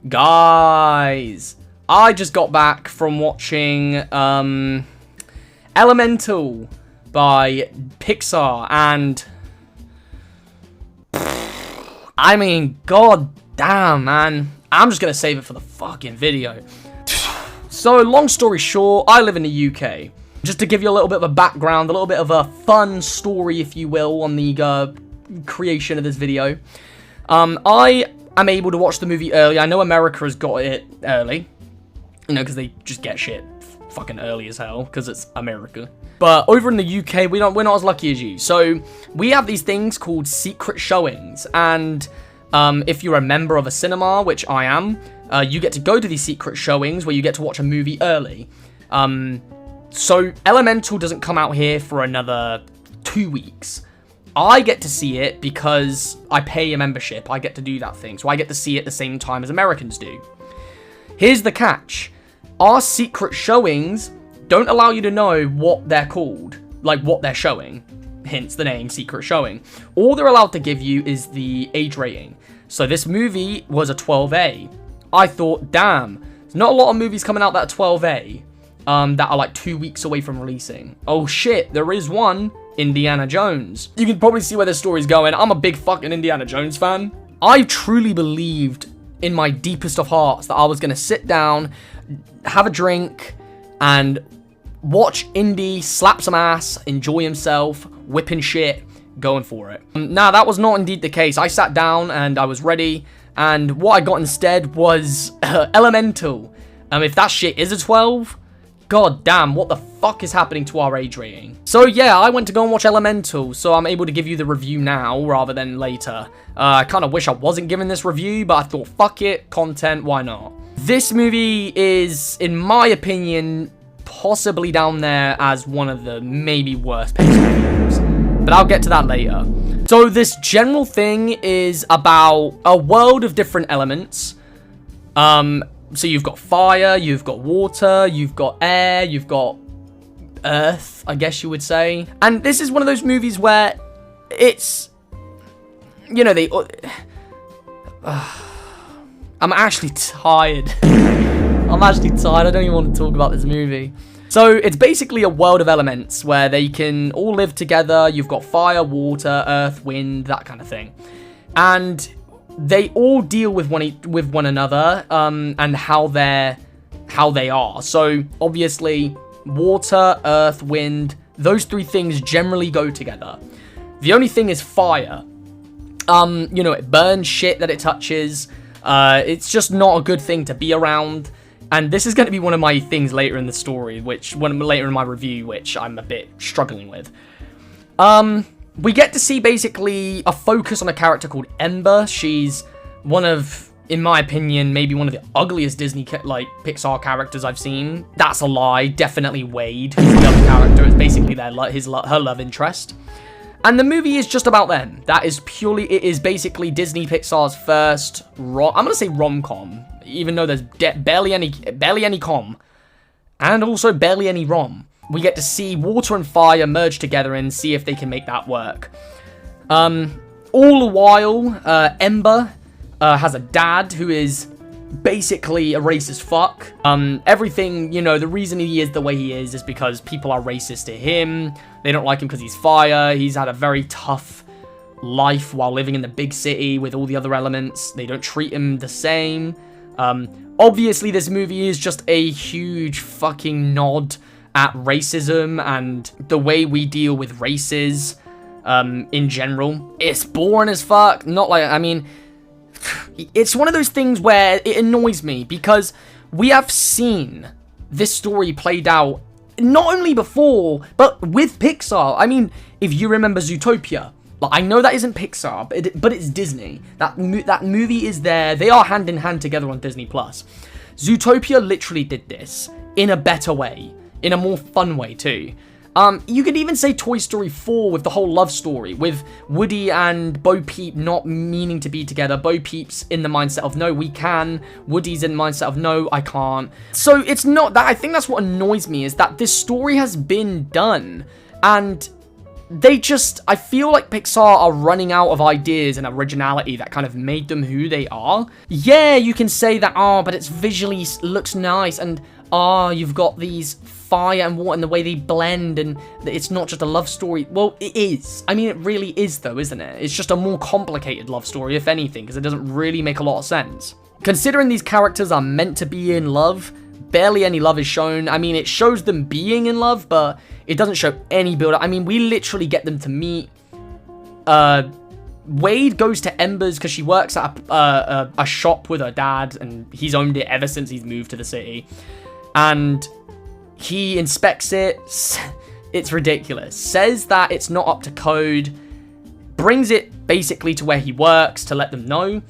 Guys, I just got back from watching Elemental by Pixar, and I mean, god damn, man. I'm just gonna save it for the fucking video. So, long story short, I live in the UK. Just to give you a little bit of a background, a little bit of a fun story, if you will, on the creation of this video. I am able to watch the movie early. I know America has got it early. You know, because they just get shit fucking early as hell, because it's America. But over in the UK, we're not as lucky as you. So, we have these things called secret showings. And if you're a member of a cinema, which I am, you get to go to these secret showings where you get to watch a movie early. So, Elemental doesn't come out here for another 2 weeks. I get to see it because I pay a membership. I get to do that thing. So, I get to see it the same time as Americans do. Here's the catch. Our secret showings don't allow you to know what they're called. Like, what they're showing. Hence the name, secret showing. All they're allowed to give you is the age rating. So, this movie was a 12A. I thought, damn, there's not a lot of movies coming out that are 12A. That are like 2 weeks away from releasing. Oh shit, there is one, Indiana Jones. You can probably see where this story's going. I'm a big fucking Indiana Jones fan. I truly believed in my deepest of hearts that I was going to sit down, have a drink, and watch Indy slap some ass, enjoy himself, whipping shit, going for it. Now, that was not indeed the case. I sat down and I was ready, and what I got instead was Elemental. If that shit is a 12... god damn, what the fuck is happening to our age rating? So yeah, I went to go and watch Elemental, so I'm able to give you the review now rather than later. I kind of wish I wasn't giving this review, but I thought, fuck it, content, why not? This movie is, in my opinion, possibly down there as one of the maybe worst Pixar films, but I'll get to that later. So this general thing is about a world of different elements. So you've got fire, you've got water, you've got air, you've got earth, I guess you would say. And this is one of those movies where it's, you know, I'm actually tired. I'm actually tired. I don't even want to talk about this movie. So it's basically a world of elements where they can all live together. You've got fire, water, earth, wind, that kind of thing. And they all deal with one another, and how they are. So obviously, water, earth, wind, those three things generally go together. The only thing is fire. You know, it burns shit that it touches. It's just not a good thing to be around. And this is going to be one of my things later in the story, later in my review, which I'm a bit struggling with. We get to see basically a focus on a character called Ember. She's one of, in my opinion, maybe one of the ugliest Disney, Pixar characters I've seen. That's a lie. Definitely Wade, who's the other character. It's basically her love interest. And the movie is just about them. It is basically Disney Pixar's first, I'm going to say rom-com, even though there's barely any com, and also barely any rom. We get to see water and fire merge together and see if they can make that work. All the while, Ember has a dad who is basically a racist fuck. Everything, you know, the reason he is the way he is because people are racist to him. They don't like him because he's fire. He's had a very tough life while living in the big city with all the other elements. They don't treat him the same. Obviously, this movie is just a huge fucking nod at racism and the way we deal with races in general. It's boring as fuck. It's one of those things where it annoys me because we have seen this story played out not only before, but with Pixar. I mean, if you remember Zootopia, I know that isn't Pixar, but it's Disney. That movie is there. They are hand in hand together on Disney+. Zootopia literally did this in a better way. In a more fun way, too. You could even say Toy Story 4 with the whole love story, with Woody and Bo Peep not meaning to be together. Bo Peep's in the mindset of, no, we can. Woody's in the mindset of, no, I can't. So it's not that. I think that's what annoys me, is that this story has been done. And I feel like Pixar are running out of ideas and originality that kind of made them who they are. Yeah, you can say that, oh, but it's visually looks nice, and oh, you've got these fire and water and the way they blend, and it's not just a love story. Well, it is. I mean, it really is though, isn't it? It's just a more complicated love story, if anything, because it doesn't really make a lot of sense. Considering these characters are meant to be in love, barely any love is shown. I mean, it shows them being in love, but it doesn't show any build-up. I mean, we literally get them to meet. Wade goes to Ember's because she works at a shop with her dad, and he's owned it ever since he's moved to the city. And he inspects it. It's ridiculous. Says that it's not up to code. Brings it basically to where he works to let them know.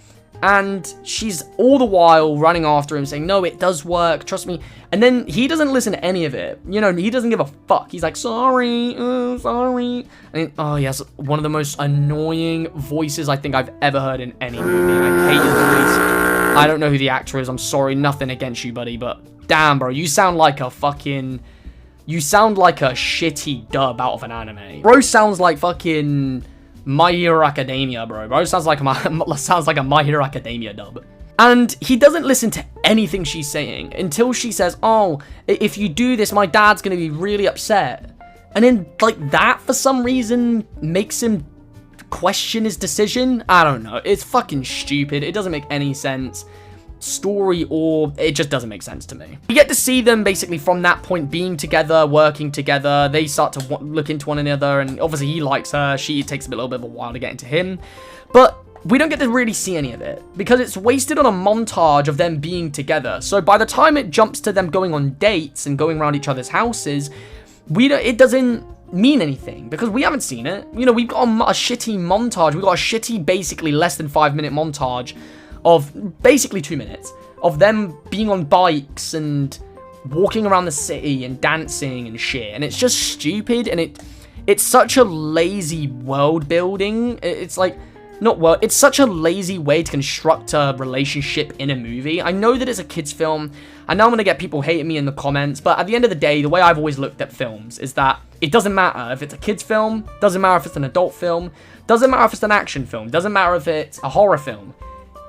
And she's all the while running after him saying, no, it does work, trust me. And then he doesn't listen to any of it. You know, he doesn't give a fuck. He's like, sorry, sorry. And oh, he has one of the most annoying voices I think I've ever heard in any movie. I hate his voice. I don't know who the actor is. I'm sorry, nothing against you, buddy. But damn, bro, you sound like a fucking... You sound like a shitty dub out of an anime. Bro sounds like fucking... My Hero Academia, bro. Sounds like a My Hero Academia dub. And he doesn't listen to anything she's saying until she says, oh, if you do this, my dad's gonna be really upset. And then, like, that for some reason makes him question his decision. I don't know. It's fucking stupid. It doesn't make any sense. Story, or it just doesn't make sense to me. You get to see them basically from that point being together, working together. They start to look into one another, and obviously he likes her. She takes a little bit of a while to get into him, but we don't get to really see any of it because it's wasted on a montage of them being together. So by the time it jumps to them going on dates and going around each other's houses, it doesn't mean anything because we haven't seen it. You know, we've got a shitty montage. We've got a shitty, basically less than 5-minute montage of basically 2 minutes of them being on bikes and walking around the city and dancing and shit, and it's just stupid, and it's such a lazy world building. It's like, it's such a lazy way to construct a relationship in a movie. I know that it's a kids film. I know I'm gonna get people hating me in the comments, but at the end of the day, the way I've always looked at films is that it doesn't matter if it's a kids film, doesn't matter if it's an adult film, doesn't matter if it's an action film, doesn't matter if it's a horror film.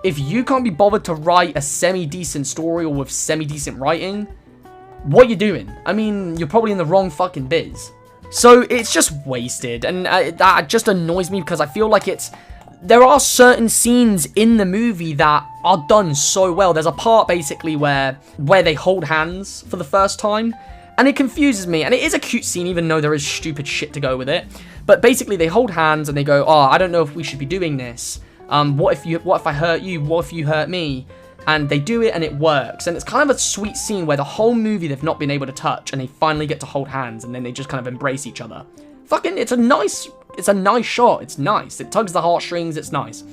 If you can't be bothered to write a semi-decent story or with semi-decent writing, what you doing? I mean, you're probably in the wrong fucking biz. So it's just wasted, and that just annoys me because I feel like there are certain scenes in the movie that are done so well. There's a part basically where they hold hands for the first time, and it confuses me, and it is a cute scene even though there is stupid shit to go with it. But basically they hold hands and they go, oh, I don't know if we should be doing this. What if I hurt you? What if you hurt me? And they do it and it works. And it's kind of a sweet scene where the whole movie they've not been able to touch and they finally get to hold hands and then they just kind of embrace each other. Fucking, it's a nice shot. It's nice. It tugs the heartstrings. It's nice.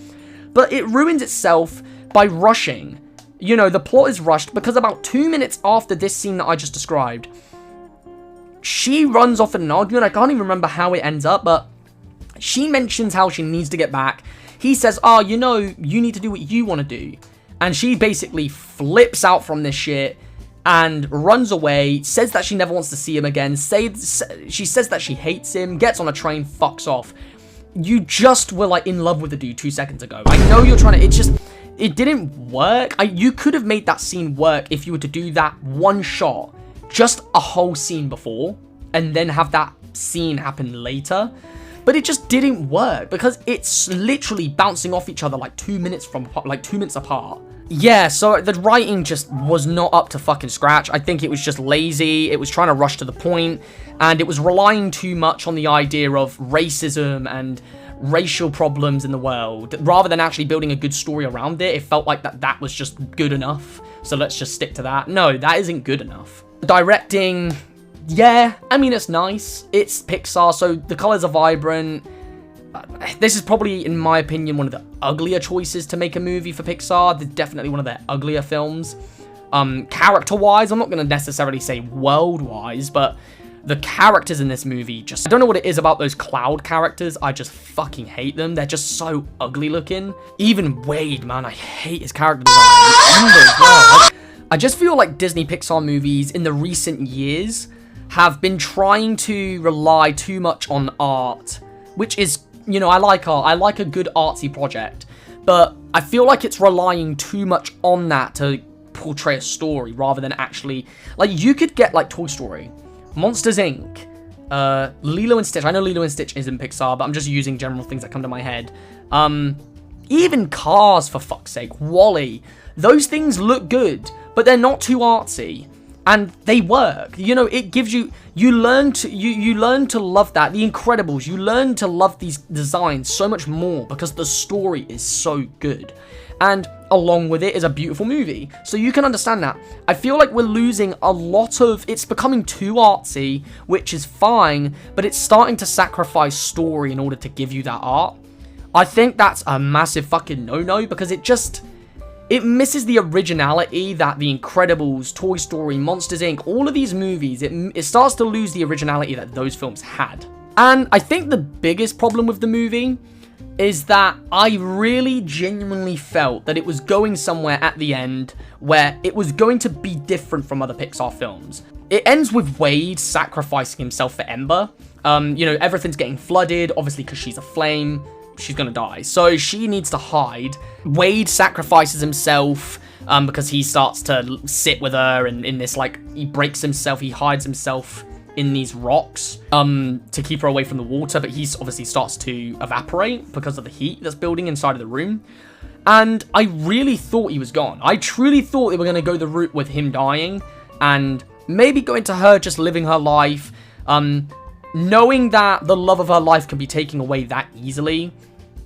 But it ruins itself by rushing. You know, the plot is rushed because about 2 minutes after this scene that I just described, she runs off in an argument. I can't even remember how it ends up, but she mentions how she needs to get back. He says, oh, you know, you need to do what you want to do. And she basically flips out from this shit and runs away, says that she never wants to see him again, she says that she hates him, gets on a train, fucks off. You just were, like, in love with the dude 2 seconds ago. I know you're trying to, it didn't work. You could have made that scene work if you were to do that one shot, just a whole scene before, and then have that scene happen later. But it just didn't work because it's literally bouncing off each other like 2 minutes apart. Yeah, so the writing just was not up to fucking scratch. I think it was just lazy. It was trying to rush to the point, and it was relying too much on the idea of racism and racial problems in the world rather than actually building a good story around it. It felt like that was just good enough. So let's just stick to that. No, that isn't good enough. Directing, yeah, I mean, it's nice. It's Pixar, so the colors are vibrant. This is probably, in my opinion, one of the uglier choices to make a movie for Pixar. It's definitely one of their uglier films. Character-wise, I'm not going to necessarily say world-wise, but the characters in this movie just... I don't know what it is about those cloud characters. I just fucking hate them. They're just so ugly looking. Even Wade, man, I hate his character design. Ember as well. I just feel like Disney Pixar movies in the recent years have been trying to rely too much on art, which is, you know, I like art. I like a good artsy project, but I feel like it's relying too much on that to portray a story rather than actually, like, you could get like Toy Story, Monsters Inc., Lilo and Stitch. I know Lilo and Stitch isn't Pixar, but I'm just using general things that come to my head. Even Cars, for fuck's sake, Wall-E. Those things look good, but they're not too artsy, and they work. You know, it gives you, you learn to love that. The Incredibles, you learn to love these designs so much more because the story is so good. And along with it is a beautiful movie. So you can understand that. I feel like we're losing a lot of, it's becoming too artsy, which is fine, but it's starting to sacrifice story in order to give you that art. I think that's a massive fucking no-no, because it misses the originality that The Incredibles, Toy Story, Monsters Inc., all of these movies, it starts to lose the originality that those films had. And I think the biggest problem with the movie is that I really genuinely felt that it was going somewhere at the end where it was going to be different from other Pixar films. It ends with Wade sacrificing himself for Ember. You know, everything's getting flooded, obviously because she's a flame. She's gonna die, so she needs to hide. Wade sacrifices himself because he starts to sit with her, and in this, like, he breaks himself, he hides himself in these rocks to keep her away from the water, but he obviously starts to evaporate because of the heat that's building inside of the room. And I really thought he was gone. I truly thought they were gonna go the route with him dying and maybe going to her just living her life, knowing that the love of her life can be taken away that easily.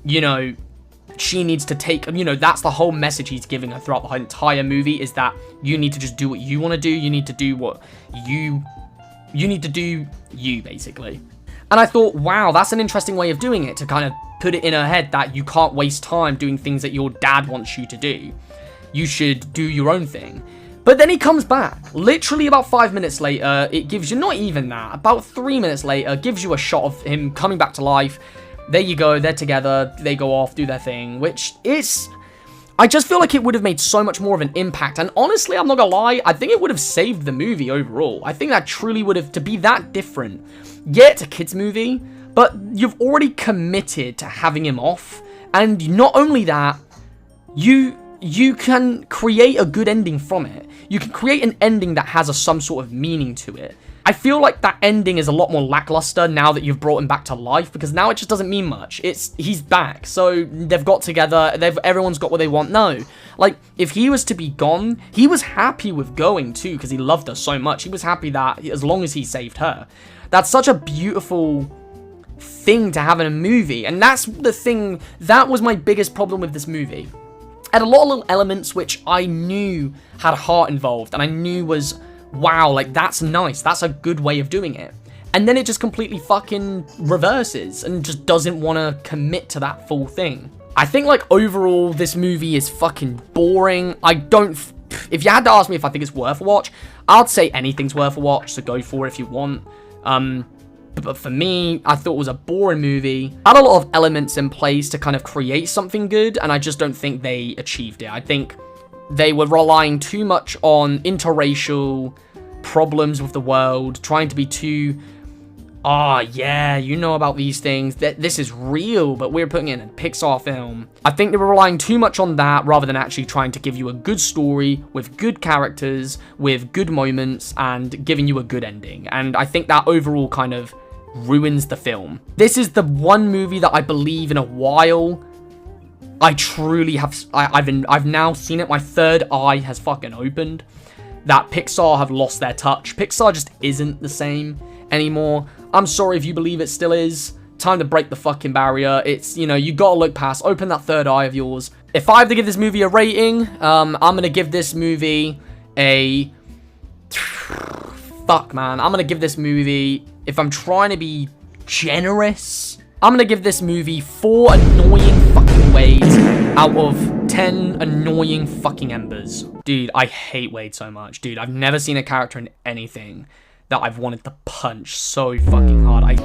You know, she needs to take, you know, that's the whole message he's giving her throughout the entire movie, is that you need to just do what you want to do. You need to do what you need to do, you, basically. And I thought, wow, that's an interesting way of doing it, to kind of put it in her head that you can't waste time doing things that your dad wants you to do. You should do your own thing. But then he comes back. Literally about 5 minutes later, it gives you, not even that, about 3 minutes later, gives you a shot of him coming back to life. There you go, they're together, they go off, do their thing, which is, I just feel like it would have made so much more of an impact, and honestly, I'm not gonna lie, I think it would have saved the movie overall. I think that truly would have, to be that different. Yeah, it's a kid's movie, but you've already committed to having him off, and not only that, you can create a good ending from it. You can create an ending that has some sort of meaning to it. I feel like that ending is a lot more lackluster now that you've brought him back to life, because now it just doesn't mean much. He's back, so they've got together, everyone's got what they want. No, like, if he was to be gone, he was happy with going too, because he loved her so much. He was happy that as long as he saved her. That's such a beautiful thing to have in a movie, and that's the thing, that was my biggest problem with this movie. It had a lot of little elements which I knew had heart involved, and I knew was, wow, like, that's nice, that's a good way of doing it. And then it just completely fucking reverses and just doesn't want to commit to that full thing. I think, like, overall, this movie is fucking boring. If you had to ask me if I think it's worth a watch, I'd say anything's worth a watch, so go for it if you want. But for me, I thought it was a boring movie. Had a lot of elements in place to kind of create something good, and I just don't think they achieved it. I think they were relying too much on interracial problems with the world, trying to be too, yeah, you know about these things, this is real, but we're putting it in a Pixar film. I think they were relying too much on that rather than actually trying to give you a good story with good characters, with good moments, and giving you a good ending. And I think that overall kind of ruins the film. This is the one movie that I believe in a while I truly have, I've now seen it, my third eye has fucking opened, that Pixar have lost their touch. Pixar just isn't the same anymore. I'm sorry if you believe it still is. Time to break the fucking barrier. It's, you know, you gotta look past, open that third eye of yours. If I have to give this movie a rating, I'm gonna give this movie a, fuck man, I'm gonna give this movie, if I'm trying to be generous, I'm gonna give this movie 4 annoying fucking Wades out of 10 annoying fucking Embers. Dude, I hate Wade so much. Dude, I've never seen a character in anything that I've wanted to punch so fucking hard.